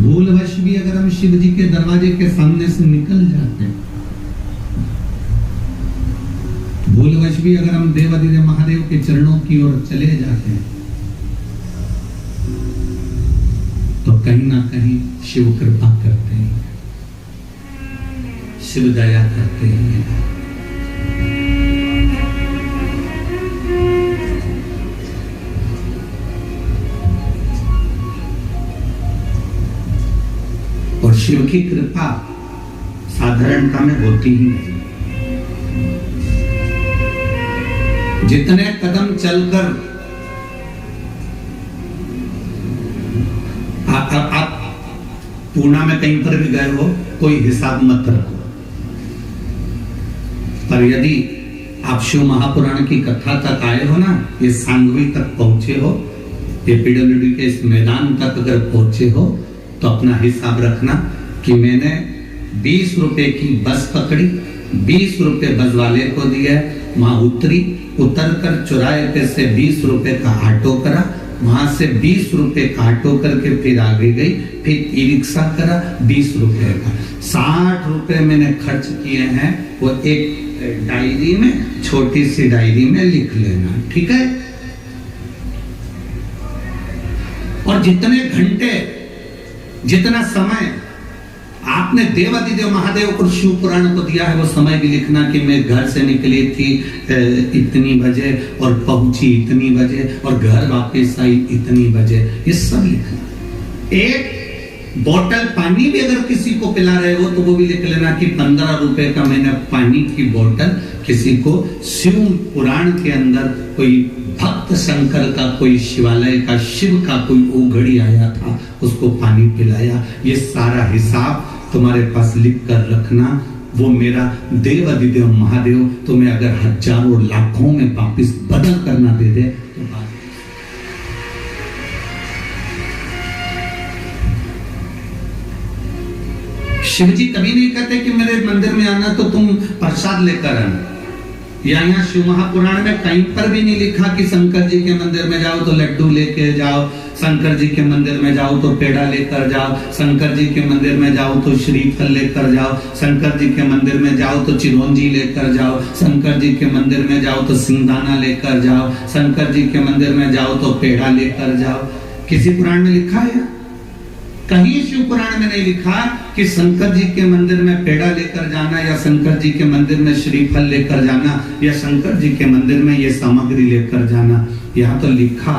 भूलवश भी अगर हम शिव जी के दरवाजे के सामने से निकल जाते हैं, भूलवश भी अगर हम देवाधिदेव महादेव के चरणों की ओर चले जाते हैं, तो कहीं ना कहीं शिव कृपा करते हैं, शिव दया करते हैं। और शिव की कृपा साधारणता में होती ही नहीं। जितने कदम चलकर आप पूना में कहीं पर भी गए हो, कोई हिसाब मत रखो, पर यदि आप शिव महापुराण की कथा तक आए हो ना, ये सांगवी तक पहुंचे हो, ये पीडब्ल्यूडी के इस मैदान तक अगर पहुंचे हो, तो अपना हिसाब रखना कि मैंने 20 रुपए की बस पकड़ी, 20 रुपए बस वाले को दिया, वहां उतर कर चौराहे पे से 20 रुपए का ऑटो करा, वहां से 20 रुपए का ऑटो करके फिर आगे गई, फिर ई रिक्शा करा 20 रुपए का, 60 रुपए मैंने खर्च किए हैं। वो एक डायरी में, छोटी सी डायरी में लिख लेना, ठीक है। और जितने घंटे, जितना समय आपने देवाधिदेव महादेव को शिव पुराण को दिया है, वो समय भी लिखना कि मैं घर से निकली थी इतनी बजे और पहुंची इतनी बजे और घर वापस आई इतनी बजे, ये सब लिखना। एक बोतल पानी भी अगर किसी को पिला रहे हो तो वो भी लिख लेना कि 15 रुपए का मैंने पानी की बोतल किसी को शिव पुराण के अंदर कोई भक्त शंकर का, कोई शिवालय का, शिव का कोई ओघड़ी आया था, उसको पानी पिलाया। ये सारा हिसाब तुम्हारे पास लिख कर रखना। वो मेरा देवाधिदेव महादेव तुम्हें अगर हजारों लाखों में वापिस बदल करना दे दे तो बात। शिव जी कभी नहीं कहते कि मेरे मंदिर में आना तो तुम प्रसाद लेकर आना, या यहाँ शिव महापुराण में कहीं पर भी नहीं लिखा कि शंकर जी के मंदिर में जाओ तो लड्डू लेके जाओ, शंकर जी के मंदिर में जाओ तो पेड़ा लेकर जाओ, शंकर जी के मंदिर में जाओ तो श्रीफल लेकर जाओ, शंकर जी के मंदिर में जाओ तो चिरौंजी लेकर जाओ, शंकर जी के मंदिर में जाओ तो सिंगदाना लेकर जाओ, शंकर जी के मंदिर में जाओ तो पेड़ा लेकर जाओ। किसी पुराण में लिखा है? कहीं शिव पुराण में नहीं लिखा कि शंकर जी के मंदिर में पेड़ा लेकर जाना, या शंकर जी के मंदिर में श्रीफल लेकर जाना, या शंकर जी के मंदिर में ये सामग्री लेकर जाना। यहाँ तो लिखा,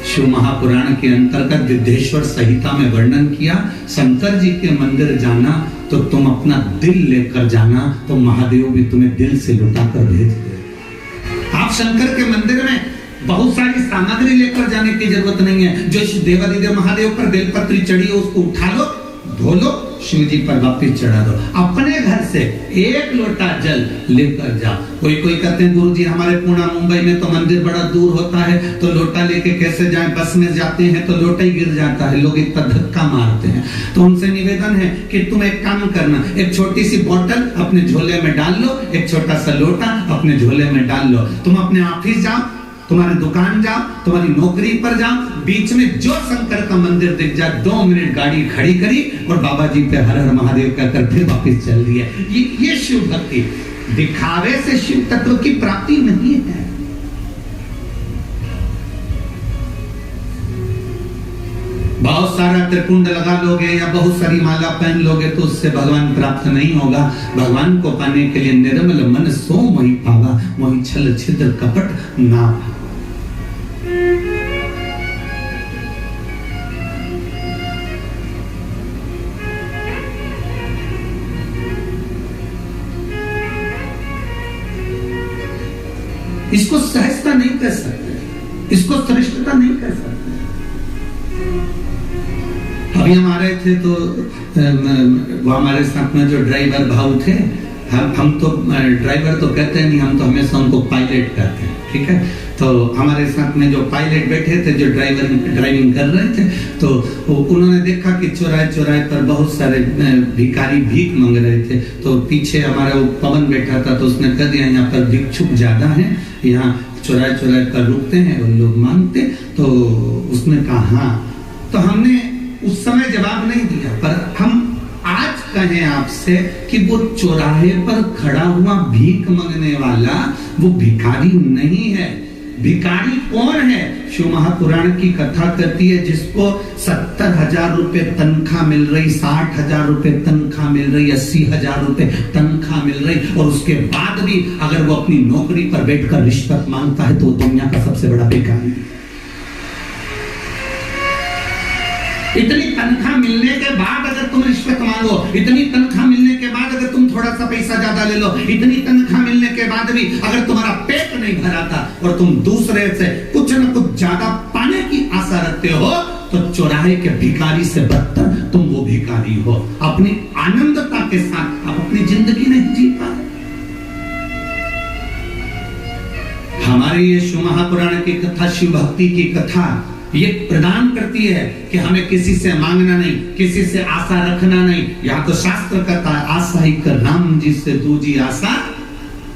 शिव महापुराण के अंतर्गत विद्येश्वर संहिता में वर्णन किया, शंकर जी के मंदिर जाना तो तुम अपना दिल लेकर जाना, तो महादेव भी तुम्हें दिल से लुटा कर भेज दे। आप शंकर के मंदिर में बहुत सारी सामग्री लेकर जाने की जरूरत नहीं है। जो देवाधिदेव महादेव पर बेलपत्री चढ़ी है उसको उठा लो, धो लो, शिव जी पर वापिस चढ़ा दो। अपने घर से 1 लोटा जल लेकर जाओ। कोई कहते हैं गुरु जी हमारे पुणे मुंबई में तो मंदिर बड़ा दूर होता है, तो लोटा लेके कैसे जाएं, बस में जाते हैं तो लोटा ही गिर जाता है, लोग इतना धक्का मारते हैं। तो उनसे निवेदन है कि तुम एक काम करना, एक छोटी सी बोतल अपने झोले में डाल लो, एक छोटा सा लोटा अपने झोले में डाल लो, तुम अपने ऑफिस जाओ, तुम्हारी दुकान जाओ, तुम्हारी नौकरी पर जाओ, बीच में जो शंकर का मंदिर दिख जाए 2 मिनट गाड़ी खड़ी करी और बाबा जी पे हर हर महादेव कहकर फिर वापस चल दिया। ये शिव भक्ति, दिखावे से शिव तत्व की प्राप्ति नहीं है। बहुत सारा त्रिपुंड लगा लोगे या बहुत सारी माला पहन लोगे तो उससे भगवान प्राप्त नहीं होगा। भगवान को पाने के लिए निर्मल मन सो मोहि पावा, मोहि छल छिद्र कपट ना पावा। इसको सहजता नहीं कह सकते, इसको श्रेष्ठता नहीं कह सकते। अभी हम आ रहे थे तो वो हमारे साथ में जो ड्राइवर भाव थे, हम तो ड्राइवर तो कहते हैं नहीं, हम तो हमेशा उनको पायलट कहते हैं, ठीक है। तो हमारे साथ में जो पायलट बैठे थे, जो ड्राइविंग कर रहे थे, तो उन्होंने देखा कि चौराहे पर बहुत सारे भिखारी भीख मांग रहे थे। तो पीछे हमारा वो पवन बैठा था, तो उसने कह दिया यहाँ पर भिक्षुक ज्यादा है, यहाँ चौराहे पर रुकते हैं और लोग मांगते। तो उसने कहा हाँ। तो हमने उस समय जवाब नहीं दिया, पर हम आज कहें आपसे कि वो चौराहे पर खड़ा हुआ भीख मांगने वाला वो भिखारी नहीं है। भिखारी कौन है? शिव महापुराण की कथा कहती है जिसको 70,000 रुपए तनख्वाह मिल रही, 60,000 रुपए तनख्वाह मिल रही, 80,000 रुपए तनख्वाह मिल रही, और उसके बाद भी अगर वो अपनी नौकरी पर बैठकर रिश्वत मांगता है तो वो दुनिया का सबसे बड़ा भिखारी है। इतनी तनख्वाह मिलने के बाद अगर तुम रिश्वत मांगो, इतनी तनख्वाह मिलने के बाद अगर तुम थोड़ा सा पैसा ज्यादा ले लो, इतनी तनख्वाह मिलने के बाद भी अगर तुम्हारा पेट नहीं भराता और तुम दूसरे से कुछ न कुछ ज्यादा पाने की आशा रखते हो, तो चौराहे के भिखारी से बदतर तुम वो भिखारी हो। अपनी आनंदता के साथ आप अपनी जिंदगी नहीं जी पाए। हमारी ये शिव महापुराण की कथा, शिव भक्ति की कथा ये प्रदान करती है कि हमें किसी से मांगना नहीं, किसी से आशा रखना नहीं। यहाँ तो शास्त्र कहता है आशा ही कर राम जी से दूजी आशा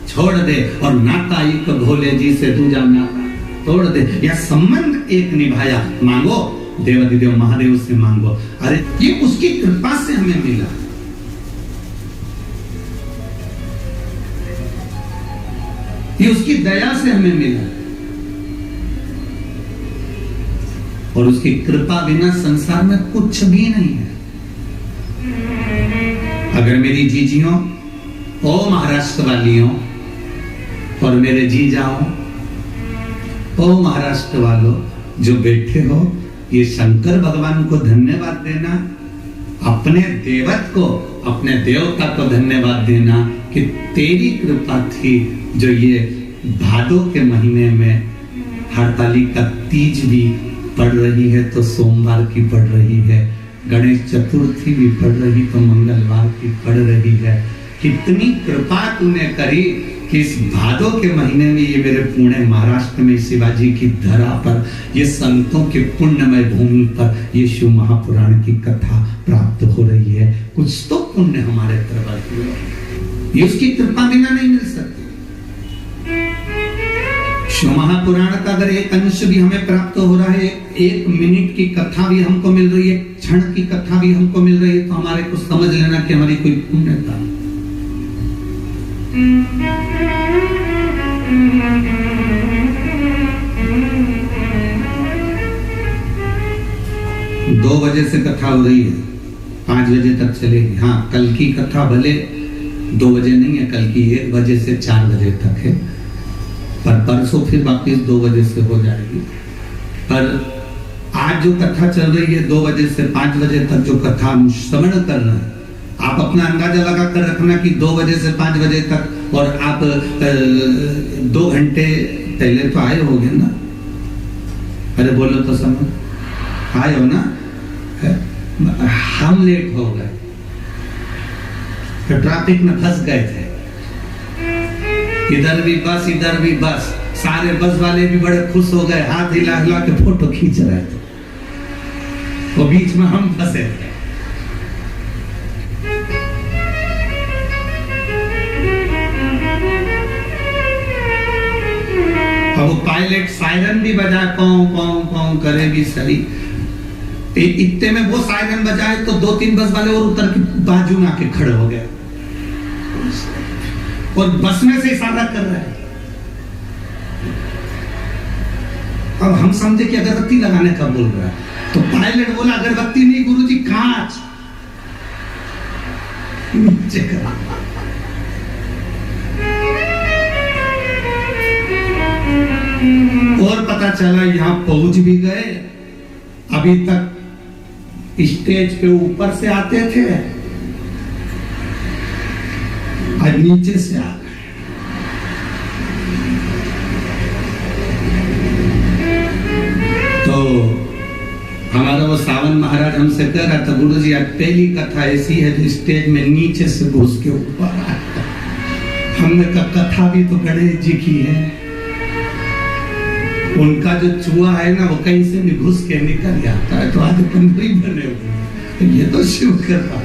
छोड़ दे, और नाता ही कर भोले जी से दूजा नाता तोड़ दे। यह संबंध एक निभाया, मांगो देवाधिदेव महादेव से मांगो। अरे ये उसकी कृपा से हमें मिला। ये उसकी दया से हमें मिला, और उसकी कृपा बिना संसार में कुछ भी नहीं है। अगर मेरी जीजियों, ओ महाराष्ट्र वालियों, और मेरे जीजाओं, ओ महाराष्ट्र वालों जो बैठे हो, ये शंकर भगवान को धन्यवाद देना, अपने देवत को, अपने देवता को धन्यवाद देना कि तेरी कृपा थी जो ये भादो के महीने में हरतालिका तीज भी पढ़ रही है तो सोमवार की पढ़ रही है, गणेश चतुर्थी भी पढ़ रही तो मंगलवार की पढ़ रही है। कितनी कृपा तूने करी कि इस भादो के महीने में ये मेरे पुणे महाराष्ट्र में शिवाजी की धरा पर, ये संतों के पुण्यमय भूमि पर ये शिव महापुराण की कथा प्राप्त हो रही है। कुछ तो पुण्य हमारे तरफ हुए, ये उसकी कृपा बिना नहीं मिल सकती। शिव महापुराण का अगर एक अंश भी हमें प्राप्त हो रहा है, एक मिनट की कथा भी हमको मिल रही है, क्षण की कथा भी हमको मिल रही है, तो हमारे को समझ लेना कि हमारी कोई पुण्यता। 2 बजे से कथा हो रही है, 5 बजे तक चलेगी। हाँ, कल की कथा भले 2 बजे नहीं है, कल की 1 बजे से 4 बजे तक है, पर परसों फिर वापिस 2 बजे से हो जाएगी। पर आज जो कथा चल रही है 2 बजे से 5 बजे तक जो कथा हम श्रवण कर रहे हैं, आप अपना अंदाजा लगा कर रखना कि 2 बजे से 5 बजे तक, और आप 2 घंटे पहले तो आए होंगे ना? अरे बोलो तो समझ, आए हो ना? हम लेट हो गए, ट्रैफिक में फंस गए थे, इधर भी बस, सारे बस वाले भी बड़े खुश हो गए, हाथ हिला हिला के फोटो खींच रहे थे, वो बीच में हम फंसे थे। अब वो पायलट सायरन भी बजाए, पाँव पाँव पाँव करे भी सही, इतने में वो सायरन बजाए तो 2-3 बस वाले और उतर के बाजू में आके खड़े हो गए, और बस में से इशारा कर रहा है। अब हम समझे कि अगरबत्ती लगाने का बोल रहा है, तो पायलट बोला अगरबत्ती नहीं गुरुजी, कांच नीचे कर। और पता चला यहाँ पहुंच भी गए, अभी तक स्टेज पे ऊपर से आते थे, आज नीचे से आ गए। तो हमारा वो सावन महाराज हमसे कह रहा था, गुरुजी आज पहली कथा ऐसी है जो स्टेज में नीचे से घुस के ऊपर आया। हमने कहा कथा भी तो गणेश जी की है, उनका जो चूहा है ना वो कहीं से भी घुस के निकल जाता है, तो आज कंधरी बने हुए, ये तो शिव कृपा।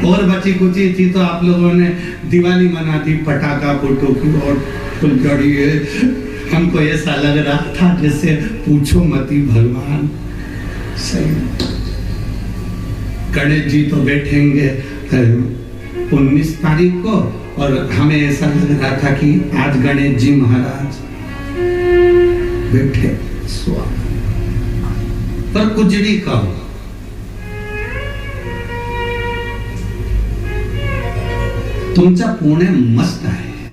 और बची कुची थी तो आप लोगों ने दिवाली मना दी, पटाखा फोटो की और फुलझड़ी है। हमको ऐसा लग रहा था जैसे पूछो मती भगवान सही। गणेश जी तो बैठेंगे 19 तारीख को, और हमें ऐसा लग रहा था कि आज गणेश जी महाराज बैठे स्वामी। पर कुछ भी कहो, तुमचा पुणे मस्त आहे।